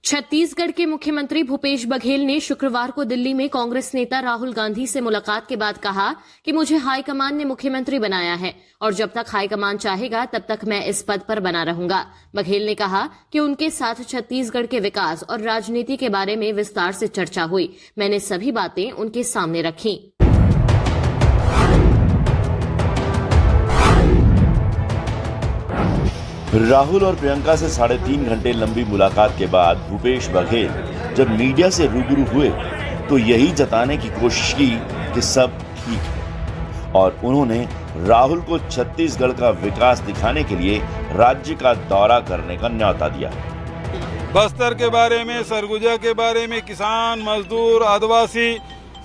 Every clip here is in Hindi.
छत्तीसगढ़ के मुख्यमंत्री भूपेश बघेल ने शुक्रवार को दिल्ली में कांग्रेस नेता राहुल गांधी से मुलाकात के बाद कहा कि मुझे हाईकमान ने मुख्यमंत्री बनाया है और जब तक हाईकमान चाहेगा तब तक मैं इस पद पर बना रहूंगा। बघेल ने कहा कि उनके साथ छत्तीसगढ़ के विकास और राजनीति के बारे में विस्तार से चर्चा हुई। मैंने सभी बातें उनके सामने रखी। राहुल और प्रियंका से 3.5 घंटे लंबी मुलाकात के बाद भूपेश बघेल जब मीडिया से रूबरू हुए तो यही जताने की कोशिश की कि सब ठीक है और उन्होंने राहुल को छत्तीसगढ़ का विकास दिखाने के लिए राज्य का दौरा करने का न्योता दिया। बस्तर के बारे में, सरगुजा के बारे में, किसान, मजदूर, आदिवासी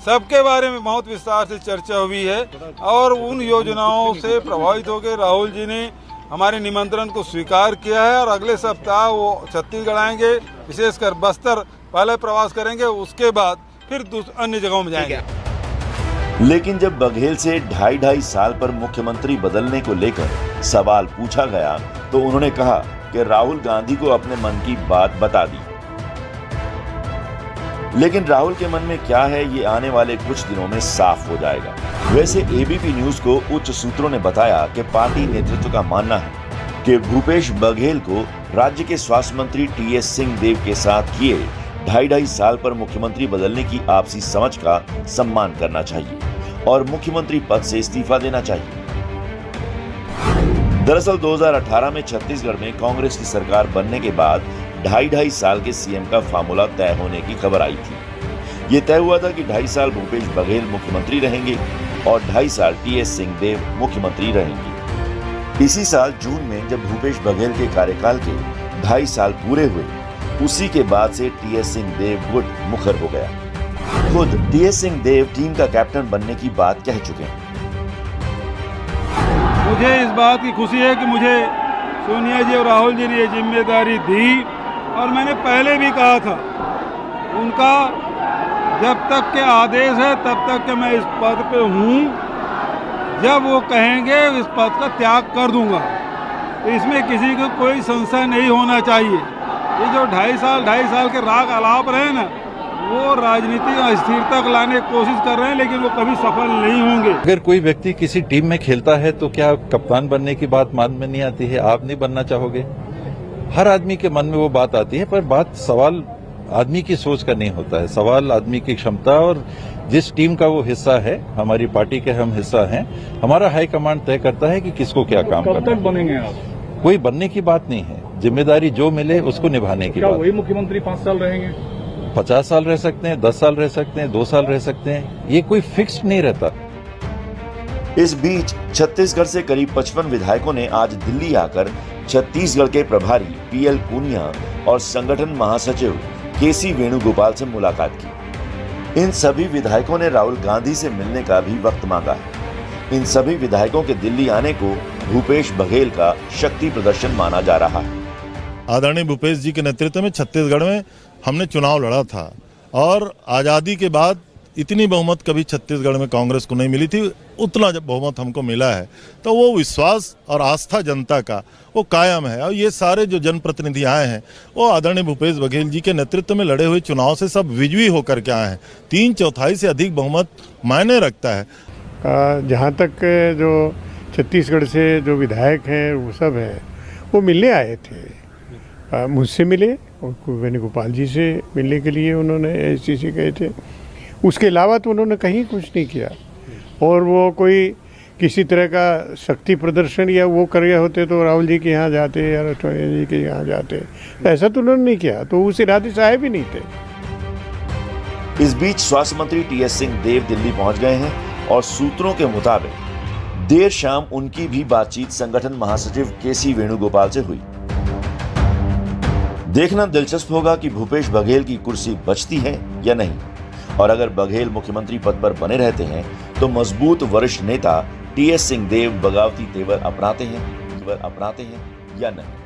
सबके बारे में बहुत विस्तार से चर्चा हुई है और उन योजनाओं से प्रभावित होकर राहुल जी ने हमारे निमंत्रण को स्वीकार किया है और अगले सप्ताह वो छत्तीसगढ़ आएंगे, विशेषकर बस्तर पहले प्रवास करेंगे, उसके बाद फिर अन्य जगहों में जाएंगे। लेकिन जब बघेल से 2.5 साल पर मुख्यमंत्री बदलने को लेकर सवाल पूछा गया तो उन्होंने कहा कि राहुल गांधी को अपने मन की बात बता दी। लेकिन राहुल के मन में क्या है ये आने वाले कुछ दिनों में साफ हो जाएगा। वैसे एबीपी न्यूज को उच्च सूत्रों ने बताया कि पार्टी नेतृत्व का मानना है कि भूपेश बघेल को राज्य के स्वास्थ्य मंत्री टीएस सिंहदेव के साथ किए 2.5 साल पर मुख्यमंत्री बदलने की आपसी समझ का सम्मान करना चाहिए और मुख्यमंत्री पद से इस्तीफा देना चाहिए। दरअसल 2018 में छत्तीसगढ़ में कांग्रेस की सरकार बनने के बाद 2.5 साल के सीएम का फार्मूला तय होने की खबर आई थी। ये तय हुआ था कि 2.5 साल भूपेश बघेल मुख्यमंत्री रहेंगे और 2.5 साल टीएस सिंहदेव मुख्यमंत्री रहेंगे। इसी साल जून में जब भूपेश बघेल के कार्यकाल के 2.5 साल पूरे हुए, उसी के बाद से टीएस सिंहदेव गुट मुखर हो गया। खुद टीएस सिंहदेव टीम का कैप्टन बनने की बात कह चुके हैं। मुझे इस बात की खुशी है कि मुझे सोनिया जी और राहुल जी ने ये जिम्मेदारी दी और मैंने पहले भी कहा था उनका जब तक के आदेश है तब तक के मैं इस पद पे हूँ, जब वो कहेंगे इस पद का त्याग कर दूंगा। तो इसमें किसी को कोई संशय नहीं होना चाहिए। ये जो 2.5 साल के राग अलाप रहे ना, वो राजनीति में स्थिरता लाने की कोशिश कर रहे हैं लेकिन वो कभी सफल नहीं होंगे। अगर कोई व्यक्ति किसी टीम में खेलता है तो क्या कप्तान बनने की बात मन में नहीं आती है? आप नहीं बनना चाहोगे? हर आदमी के मन में वो बात आती है, पर सवाल आदमी की सोच का नहीं होता है, सवाल आदमी की क्षमता और जिस टीम का वो हिस्सा है। हमारी पार्टी के हम हिस्सा हैं, हमारा हाईकमांड तय करता है कि किसको क्या काम करना है। कब तक बनेंगे आप? कोई बनने की बात नहीं है, जिम्मेदारी जो मिले उसको निभाने की बात। वही मुख्यमंत्री 5 साल रहेंगे? 50 साल रह सकते हैं, 10 साल रह सकते हैं, 2 साल रह सकते हैं, ये कोई फिक्स्ड नहीं रहता। इस बीच छत्तीसगढ़ से करीब 55 विधायकों ने आज दिल्ली आकर छत्तीसगढ़ के प्रभारी पीएल पूनिया और संगठन महासचिव केसी वेणुगोपाल से मुलाकात की। इन सभी विधायकों ने राहुल गांधी से मिलने का भी वक्त मांगा है। इन सभी विधायकों के दिल्ली आने को भूपेश बघेल का शक्ति प्रदर्शन माना जा रहा है। आदरणीय भूपेश जी के नेतृत्व में छत्तीसगढ़ में हमने चुनाव लड़ा था और आजादी के बाद इतनी बहुमत कभी छत्तीसगढ़ में कांग्रेस को नहीं मिली थी, उतना जब बहुमत हमको मिला है तो वो विश्वास और आस्था जनता का वो कायम है। और ये सारे जो जनप्रतिनिधि आए हैं वो आदरणीय भूपेश बघेल जी के नेतृत्व में लड़े हुए चुनाव से सब विजयी होकर के आए हैं। 3/4 से अधिक बहुमत मायने रखता है। जहाँ तक जो छत्तीसगढ़ से जो विधायक हैं वो सब हैं, वो मिलने आए थे, मुझसे मिले और वेणुगोपाल जी से मिलने के लिए उन्होंने ऐसी चीज़ें कहे थे। उसके अलावा तो उन्होंने कहीं कुछ नहीं किया और वो कोई किसी तरह का शक्ति प्रदर्शन या वो कर रहे होते तो राहुल जी के यहाँ जाते या सोनिया जी के यहाँ जाते, ऐसा तो उन्होंने नहीं किया, तो उस इरादे से आए भी नहीं थे। इस बीच स्वास्थ्य मंत्री टीएस सिंहदेव दिल्ली पहुंच गए हैं और सूत्रों के मुताबिक देर शाम उनकी भी बातचीत संगठन महासचिव केसी वेणुगोपाल से हुई। देखना दिलचस्प होगा कि भूपेश बघेल की कुर्सी बचती है या नहीं, और अगर बघेल मुख्यमंत्री पद पर बने रहते हैं तो मजबूत वरिष्ठ नेता टीएस सिंहदेव बगावती तेवर अपनाते हैं या नहीं।